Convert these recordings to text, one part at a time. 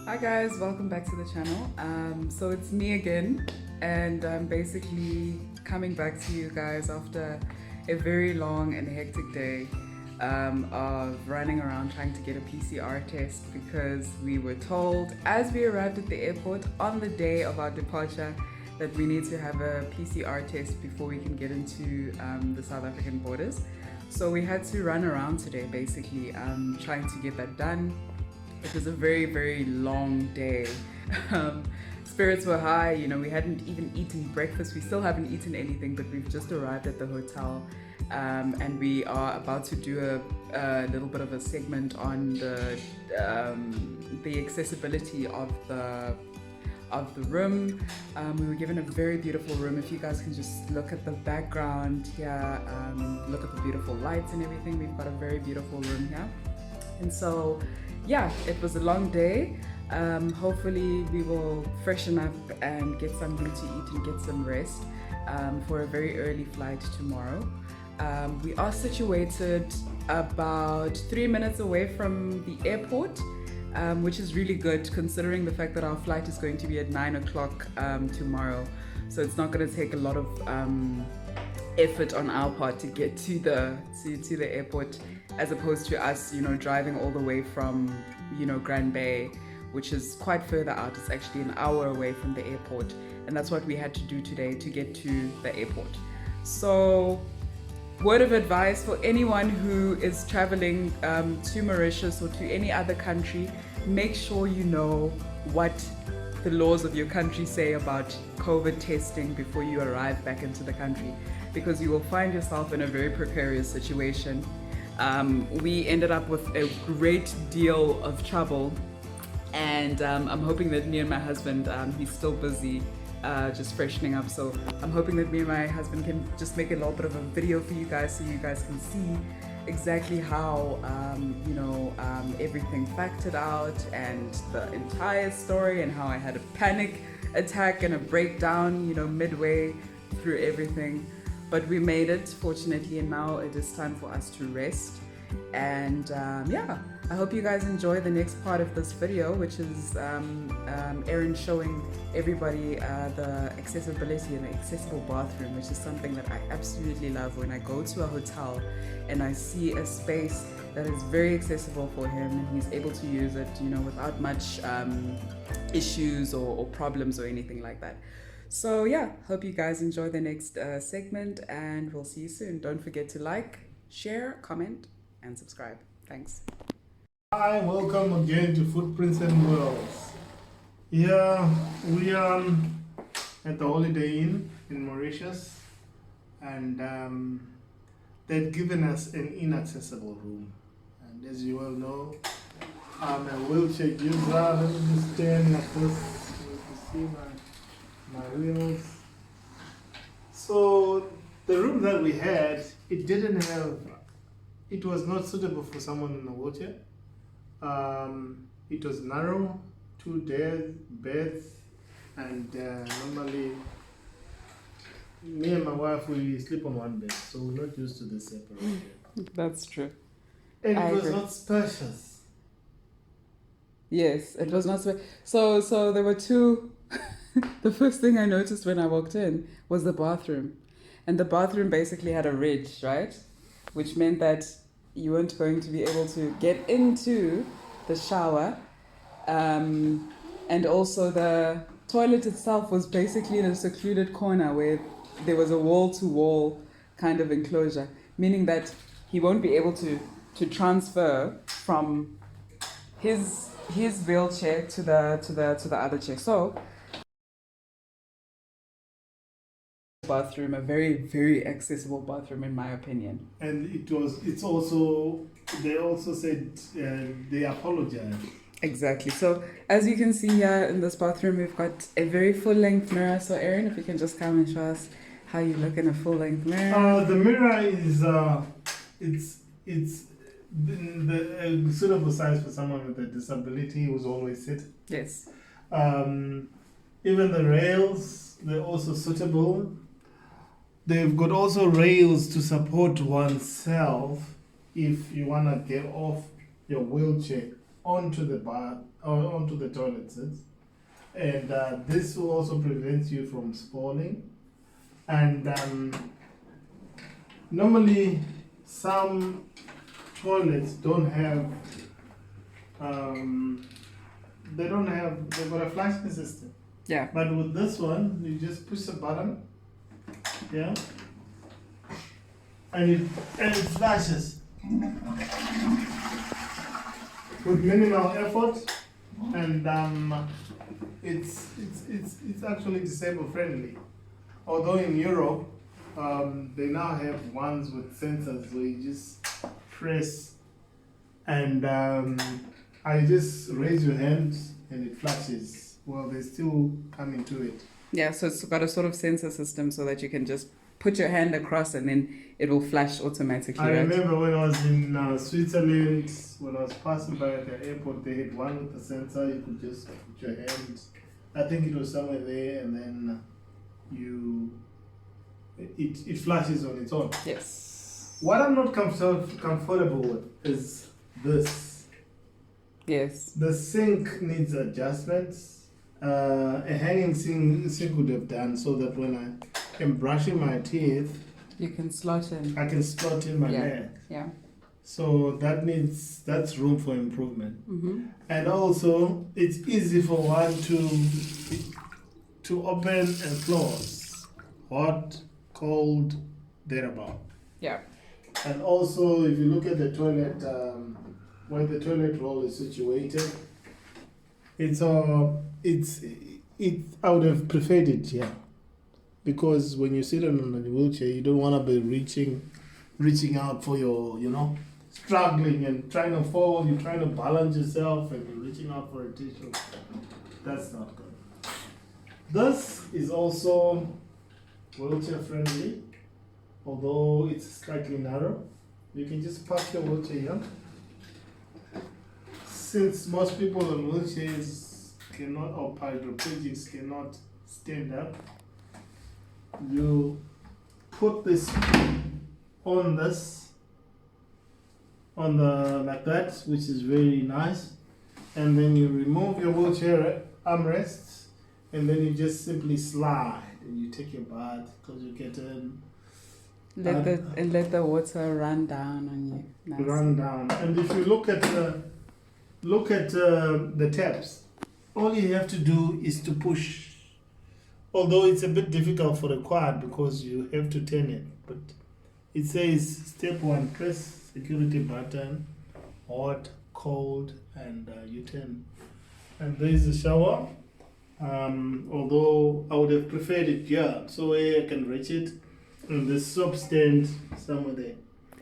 Hi guys, welcome back to the channel. So it's me again, and I'm basically coming back to you guys after a very long and hectic day of running around trying to get a PCR test, because we were told as we arrived at the airport on the day of our departure that we need to have a PCR test before we can get into the South African borders. So we had to run around today basically trying to get that done. It was a very, very long day. Spirits were high, you know, we hadn't even eaten breakfast. We still haven't eaten anything, but we've just arrived at the hotel and we are about to do a little bit of a segment on the accessibility of the room. We were given a very beautiful room. If you guys can just look at the background here, look at the beautiful lights and everything. We've got a very beautiful room here. And so yeah, it was a long day. Hopefully we will freshen up and get something to eat and get some rest for a very early flight tomorrow. We are situated about 3 minutes away from the airport, which is really good considering the fact that our flight is going to be at 9 o'clock tomorrow. So it's not going to take a lot of effort on our part to get to the airport, as opposed to us, you know, driving all the way from, you know, Grand Bay, which is quite further out. It's actually an hour away from the airport, and that's what we had to do today to get to the airport. So word of advice for anyone who is traveling to Mauritius or to any other country: make sure you know what the laws of your country say about COVID testing before you arrive back into the country, because you will find yourself in a very precarious situation. We ended up with a great deal of trouble, and I'm hoping that me and my husband, he's still busy just freshening up, so I'm hoping that me and my husband can just make a little bit of a video for you guys so you guys can see exactly how everything factored out and the entire story, and how I had a panic attack and a breakdown, you know, midway through everything. But we made it, fortunately, and now it is time for us to rest. And yeah, I hope you guys enjoy the next part of this video, which is Erin showing everybody the accessibility and the accessible bathroom, which is something that I absolutely love. When I go to a hotel and I see a space that is very accessible for him and he's able to use it, you know, without much issues or problems or anything like that. So yeah, hope you guys enjoy the next segment, and we'll see you soon. Don't forget to like, share, comment, and subscribe. Thanks. Hi, welcome again to Footprints and Worlds. Yeah, we are at the Holiday Inn in Mauritius, and they've given us an inaccessible room. And as you all know, I'm a wheelchair user. Let me just stand like this so you can see my wheels. So the room that we had, it was not suitable for someone in a wheelchair. It was narrow, 2 beds, and normally me and my wife, we sleep on one bed, so we're not used to the separation. That's true. And I it was agree. not spacious. Yes, it was not so there were two. The first thing I noticed when I walked in was the bathroom, and the bathroom basically had a ridge, right, which meant that you weren't going to be able to get into the shower, and also the toilet itself was basically in a secluded corner where there was a wall-to-wall kind of enclosure, meaning that he won't be able to transfer from his wheelchair to the other chair. So bathroom, a very, very accessible bathroom in my opinion. And they also said they apologized. Exactly. So as you can see here in this bathroom, we've got a very full-length mirror. So Erin, if you can just come and show us how you look in a full-length mirror. The mirror is it's the suitable size for someone with a disability who's always sit. Yes. Even the rails, they're also suitable. They've got also rails to support oneself if you want to get off your wheelchair onto the bath or onto the toilet seat, and this will also prevent you from falling. And normally, some toilets don't have. They've got a flashing system. Yeah. But with this one, you just push the button, yeah, and it flashes with minimal effort, and it's actually disabled friendly. Although in Europe, they now have ones with sensors where you just press and I just raise your hand and it flashes. Well, they still coming to it. Yeah, so it's got a sort of sensor system so that you can just put your hand across and then it will flash automatically. I right? remember when I was in Switzerland, when I was passing by at the airport, they had one with the sensor. You could just put your hand. I think it was somewhere there, and then it flashes on its own. Yes. What I'm not comfortable with is this. Yes. The sink needs adjustments. A hanging sink would have done so that when I am brushing my teeth, You can slot in. I can slot in my Yeah. leg. Yeah. So that's room for improvement. Mm-hmm. And also, it's easy for one to open and close, hot, cold, thereabout. Yeah. And also, if you look at the toilet, where the toilet roll is situated, I would have preferred it here, because when you sit on a wheelchair, you don't want to be reaching out for your, struggling and trying to fall. You're trying to balance yourself and you're reaching out for a tissue. That's not good. This is also wheelchair friendly, although it's slightly narrow. You can just park your wheelchair here. Since most people on wheelchairs cannot, or quadriplegics cannot stand up, you put this on like that, which is very nice, and then you remove your wheelchair armrests, and then you just simply slide and you take your bath because you get Let the water run down on you. Nice. run down. And if you look at the taps, all you have to do is to push. Although it's a bit difficult for the quad because you have to turn it, but it says step 1, press security button, hot, cold, and you turn. And there is a shower. Although I would have preferred it here, so I can reach it. And the soap stand somewhere there.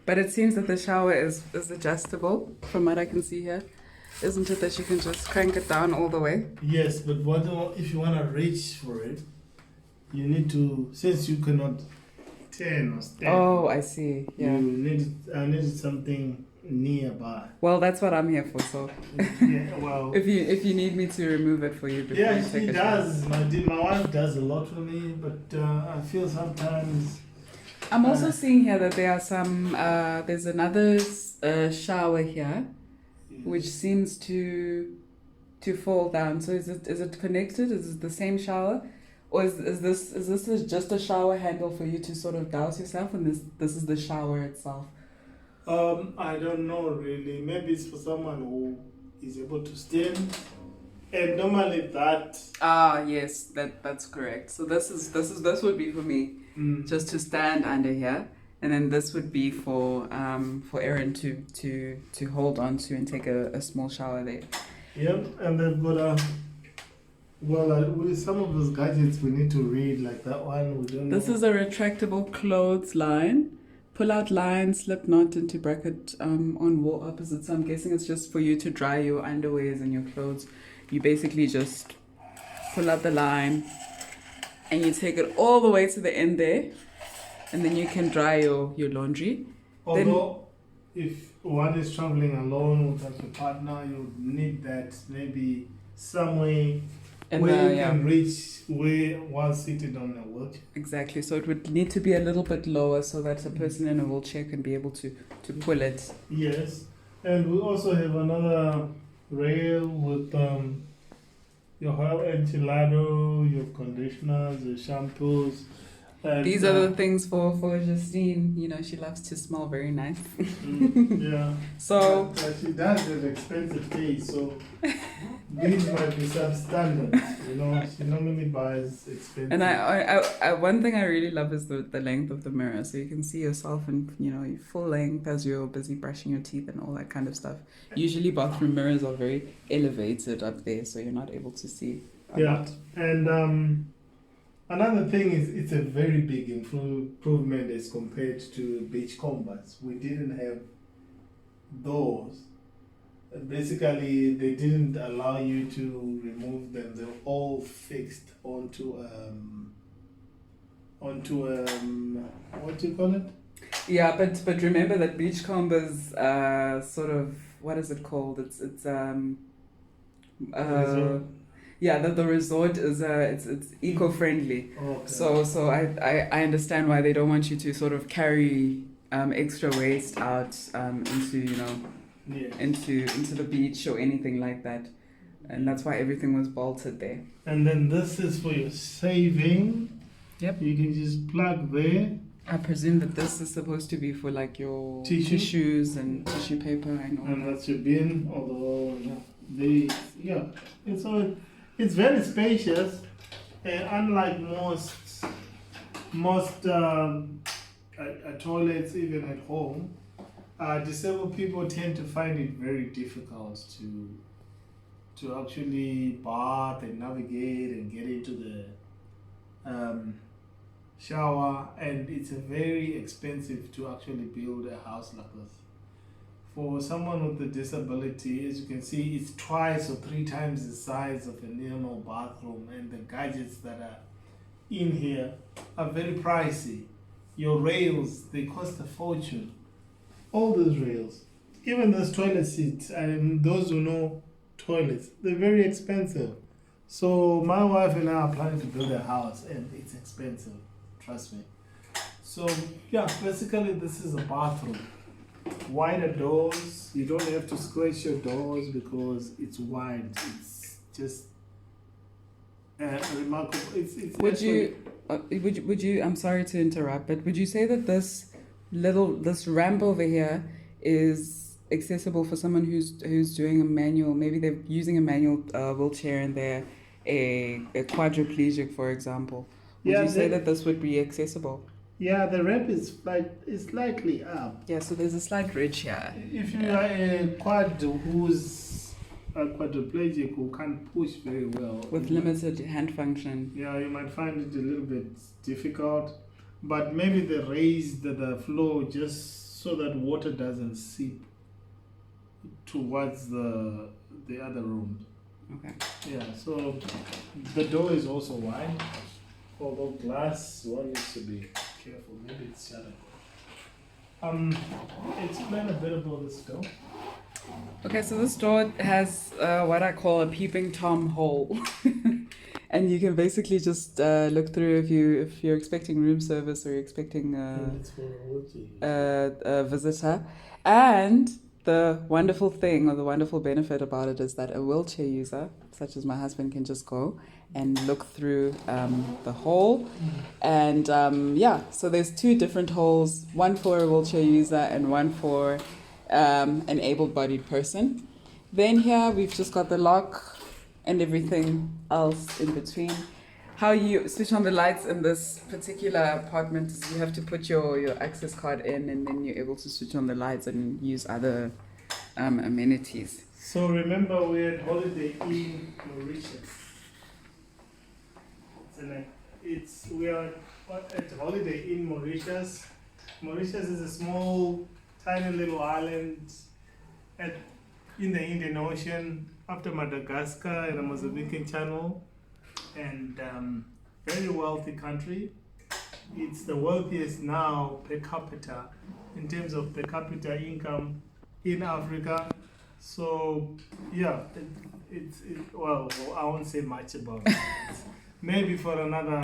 But it seems that the shower is adjustable from what I can see here. Isn't it that you can just crank it down all the way? Yes, but if you want to reach for it, you need to, since you cannot turn or stand. Oh, I see. Yeah. I need something nearby. Well, that's what I'm here for. So Yeah, well. if you need me to remove it for you before Yeah, you take she a shower. does. My wife does a lot for me, but I feel sometimes. I'm also seeing here that there are some. There's another shower here, which seems to fall down. So is it connected? Is it the same shower, or is this just a shower handle for you to sort of douse yourself, and this is the shower itself? I don't know really. Maybe it's for someone who is able to stand, and normally that. Ah, yes, that's correct. So this would be for me, just to stand under here, and then this would be for Erin to hold on to and take a small shower there. Yep, and they've got with some of those gadgets we need to read, like that one. We don't. This know. is a retractable clothes line. Pull out line, slip knot into bracket on wall opposite. So I'm guessing it's just for you to dry your underwears and your clothes. You basically just pull out the line and you take it all the way to the end there, and then you can dry your laundry. Although, if one is traveling alone without your partner, you need that maybe somewhere where you can reach while seated on a wheelchair. Exactly. So it would need to be a little bit lower so that a person in a wheelchair can be able to pull it. Yes, and we also have another rail with your hair enchilado, your conditioners, your shampoos. And, These are the things for Justine. You know, she loves to smell very nice. yeah. So But she does have expensive taste, so these might be substandard. You know, she normally buys expensive. and I one thing I really love is the length of the mirror, so you can see yourself in, you know, your full length as you're busy brushing your teeth and all that kind of stuff. Usually bathroom mirrors are very elevated up there, so you're not able to see a lot. And another thing is it's a very big improvement as compared to beach combers. We didn't have those. Basically, they didn't allow you to remove them. They were all fixed onto what do you call it? Yeah, but remember that beachcombers sort of, what is it called? It's yeah, that the resort is it's eco-friendly. Okay. So I understand why they don't want you to sort of carry extra waste out into, you know, Yeah. into the beach or anything like that. And that's why everything was bolted there. And then this is for your saving. Yep. You can just plug there. I presume that this is supposed to be for like your Tissue? tissues and tissue paper and all And that. that's your bin, although it's very spacious, and unlike most toilets even at home, disabled people tend to find it very difficult to actually bath and navigate and get into the shower, and it's very expensive to actually build a house like this. For someone with a disability, as you can see, it's twice or three times the size of a normal bathroom, and the gadgets that are in here are very pricey. Your rails, they cost a fortune. All those rails, even those toilet seats, and those who know toilets, they're very expensive. So my wife and I are planning to build a house, and it's expensive, trust me. So yeah, basically this is a bathroom. Wider doors, you don't have to scratch your doors because it's wide. It's just remarkable. Would you? I'm sorry to interrupt, but would you say that this ramp over here is accessible for someone who's doing a manual? Maybe they're using a manual wheelchair and they're a quadriplegic, for example. Would you say that this would be accessible? Yeah, the ramp is slightly up. Yeah, so there's a slight ridge here. If you are a who's a quadriplegic who can't push very well with limited hand function. Yeah, you might find it a little bit difficult, but maybe they raised the floor just so that water doesn't seep towards the other rooms. Okay. Yeah, so the door is also wide, although glass, one needs to be careful. Maybe it's shattered. Explain a bit about this door. Okay, so this door has what I call a peeping Tom hole. And you can basically just look through if you're expecting room service or you're expecting a visitor. And the wonderful thing or the wonderful benefit about it is that a wheelchair user, such as my husband, can just go and look through the hole. And so there's two different holes, one for a wheelchair user and one for an able-bodied person. Then here we've just got the lock and everything else in between. How you switch on the lights in this particular apartment is you have to put your access card in, and then you're able to switch on the lights and use other amenities. So remember, we're at Holiday Inn Mauritius. We are at Holiday Inn Mauritius. Mauritius is a small, tiny little island in the Indian Ocean, after Madagascar and the Mozambican Channel, and very wealthy country. It's the wealthiest now per capita in terms of per capita income in Africa. So yeah, well, I won't say much about it. Maybe for another.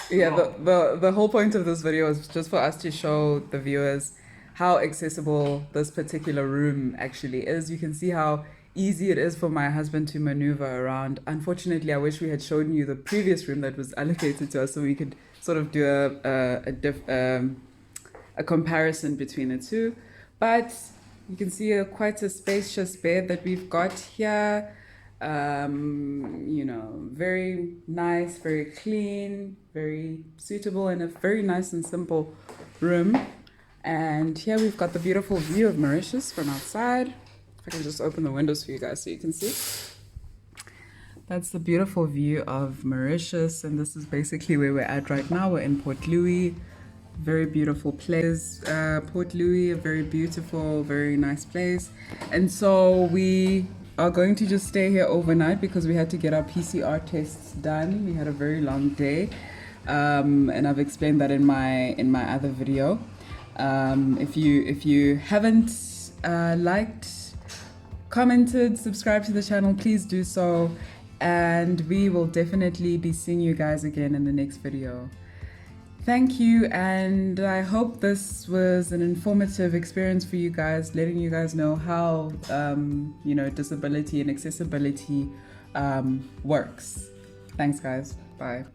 Yeah, the whole point of this video is just for us to show the viewers how accessible this particular room actually is. You can see how easy it is for my husband to maneuver around. Unfortunately, I wish we had shown you the previous room that was allocated to us so we could sort of do a comparison between the two. But you can see quite a spacious bed that we've got here. You know, very nice, very clean, very suitable, and a very nice and simple room. And here we've got the beautiful view of Mauritius from outside. If I can just open the windows for you guys so you can see. That's the beautiful view of Mauritius, and this is basically where we're at right now. We're in Port Louis, very beautiful place. Port Louis, a very beautiful, very nice place. And so we are going to just stay here overnight because we had to get our PCR tests done. We had a very long day, and I've explained that in my other video. If you haven't liked, commented, subscribed to the channel, please do so, and we will definitely be seeing you guys again in the next video. Thank you, and I hope this was an informative experience for you guys, letting you guys know how you know, disability and accessibility works. Thanks guys, bye.